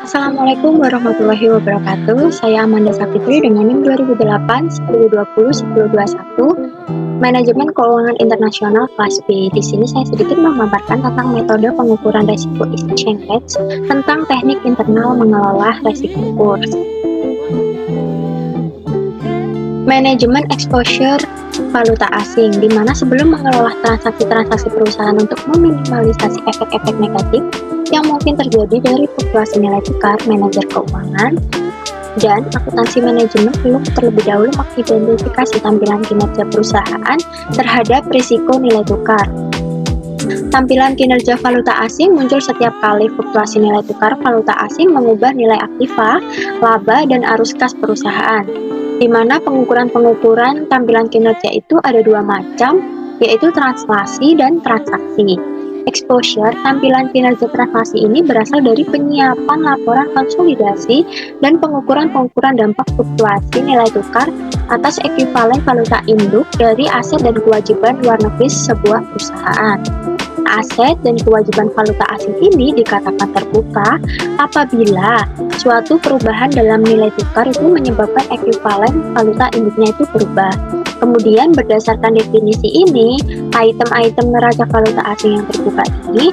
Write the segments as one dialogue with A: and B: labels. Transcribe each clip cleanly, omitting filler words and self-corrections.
A: Assalamualaikum warahmatullahi wabarakatuh. Saya Amanda Sapitri dengan NIM 2008 1020 1021 Manajemen Keuangan Internasional kelas B. Di sini saya sedikit memaparkan tentang metode pengukuran resiko exchange rate tentang teknik internal mengelola resiko kurs. Manajemen exposure valuta asing, di mana sebelum mengelola transaksi-transaksi perusahaan untuk meminimalisasi efek-efek negatif yang mungkin terjadi dari fluktuasi nilai tukar, manajer keuangan dan akuntansi manajemen perlu terlebih dahulu mengidentifikasi tampilan kinerja perusahaan terhadap risiko nilai tukar. Tampilan kinerja valuta asing muncul setiap kali fluktuasi nilai tukar valuta asing mengubah nilai aktiva, laba, dan arus kas perusahaan, di mana pengukuran tampilan kinerja itu ada dua macam, yaitu translasi dan transaksi. Exposure, tampilan kinerja translasi ini berasal dari penyiapan laporan konsolidasi dan pengukuran dampak fluktuasi nilai tukar atas ekuivalen valuta induk dari aset dan kewajiban luar negeri sebuah perusahaan. Aset dan kewajiban valuta asing ini dikatakan terbuka apabila suatu perubahan dalam nilai tukar itu menyebabkan ekuivalen valuta induknya itu berubah. Kemudian berdasarkan definisi ini, item-item neraca valuta asing yang terbuka ini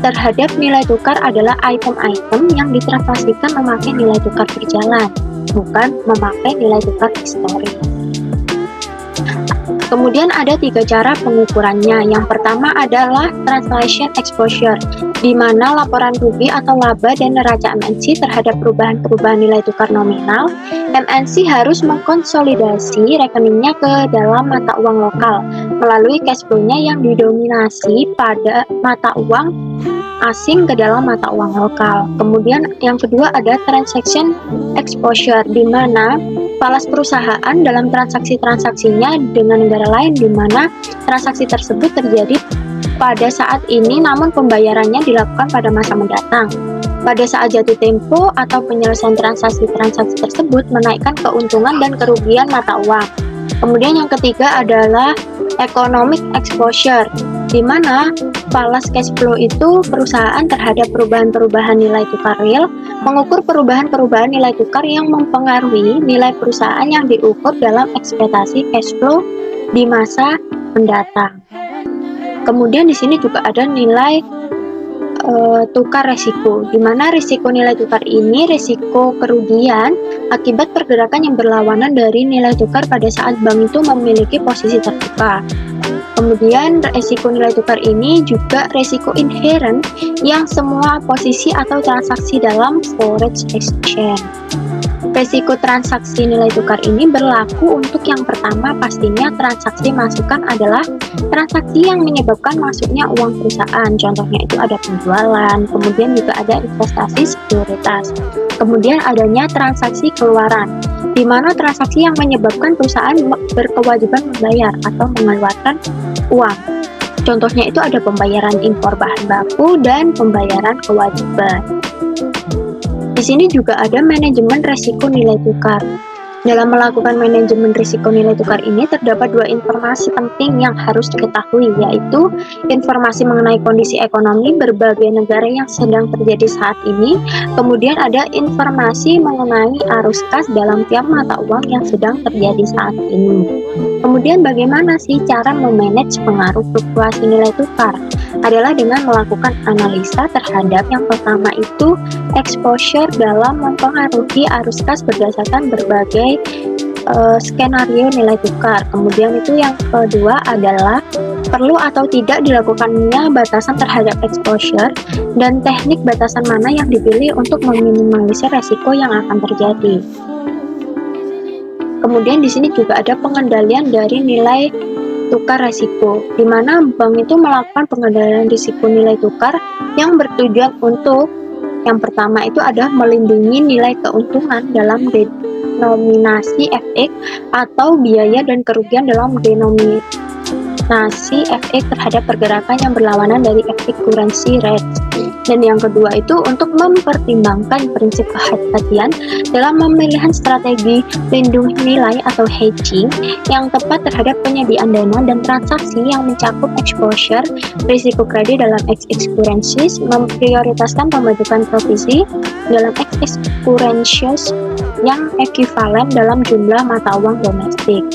A: terhadap nilai tukar adalah item-item yang ditransaksikan memakai nilai tukar berjalan, bukan memakai nilai tukar historis. Kemudian ada tiga cara pengukurannya. Yang pertama adalah translation exposure, di mana laporan rugi atau laba dan neraca MNC terhadap perubahan nilai tukar nominal. MNC harus mengkonsolidasi rekeningnya ke dalam mata uang lokal melalui cash flow-nya yang didominasi pada mata uang asing ke dalam mata uang lokal. Kemudian yang kedua ada transaction exposure, di mana falas perusahaan dalam transaksinya dengan negara lain, di mana transaksi tersebut terjadi pada saat ini namun pembayarannya dilakukan pada masa mendatang. Pada saat jatuh tempo atau penyelesaian transaksi tersebut menaikkan keuntungan dan kerugian mata uang. Kemudian yang ketiga adalah economic exposure, di mana falas cash flow itu perusahaan terhadap perubahan nilai tukar real, mengukur perubahan nilai tukar yang mempengaruhi nilai perusahaan yang diukur dalam ekspektasi cash flow di masa mendatang. Kemudian di sini juga ada nilai tukar resiko, di mana risiko nilai tukar ini risiko kerugian akibat pergerakan yang berlawanan dari nilai tukar pada saat bank itu memiliki posisi terbuka. Kemudian resiko nilai tukar ini juga resiko inherent yang semua posisi atau transaksi dalam foreign exchange. Resiko transaksi nilai tukar ini berlaku untuk yang pertama, pastinya transaksi masukan adalah transaksi yang menyebabkan masuknya uang perusahaan. Contohnya itu ada penjualan, kemudian juga ada investasi sekuritas. Kemudian adanya transaksi keluaran, di mana transaksi yang menyebabkan perusahaan berkewajiban membayar atau mengeluarkan uang. Contohnya itu ada pembayaran impor bahan baku dan pembayaran kewajiban. Di sini juga ada manajemen risiko nilai tukar. Dalam melakukan manajemen risiko nilai tukar ini terdapat dua informasi penting yang harus diketahui, yaitu informasi mengenai kondisi ekonomi berbagai negara yang sedang terjadi saat ini, kemudian ada informasi mengenai arus kas dalam tiap mata uang yang sedang terjadi saat ini. Kemudian bagaimana sih cara memanage pengaruh fluktuasi nilai tukar? Adalah dengan melakukan analisa terhadap yang pertama itu exposure dalam mempengaruhi arus kas berdasarkan berbagai skenario nilai tukar. Kemudian itu yang kedua adalah perlu atau tidak dilakukannya batasan terhadap exposure dan teknik batasan mana yang dipilih untuk meminimalisir resiko yang akan terjadi. Kemudian di sini juga ada pengendalian dari nilai tukar resiko, di mana bank itu melakukan pengendalian risiko nilai tukar yang bertujuan untuk yang pertama itu ada melindungi nilai keuntungan dalam denominasi FX atau biaya dan kerugian dalam denominasi eliminasi efek terhadap pergerakan yang berlawanan dari efek currency rates. Dan yang kedua itu untuk mempertimbangkan prinsip kehati-hatian dalam pemilihan strategi lindung nilai atau hedging yang tepat terhadap penyediaan dana dan transaksi yang mencakup exposure risiko kredit dalam XX currencies, memprioritaskan pembentukan provisi dalam XX currencies yang ekivalen dalam jumlah mata uang domestik.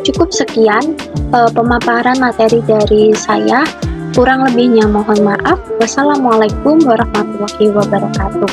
A: Cukup sekian pemaparan materi dari saya. Kurang lebihnya mohon maaf. Wassalamualaikum warahmatullahi wabarakatuh.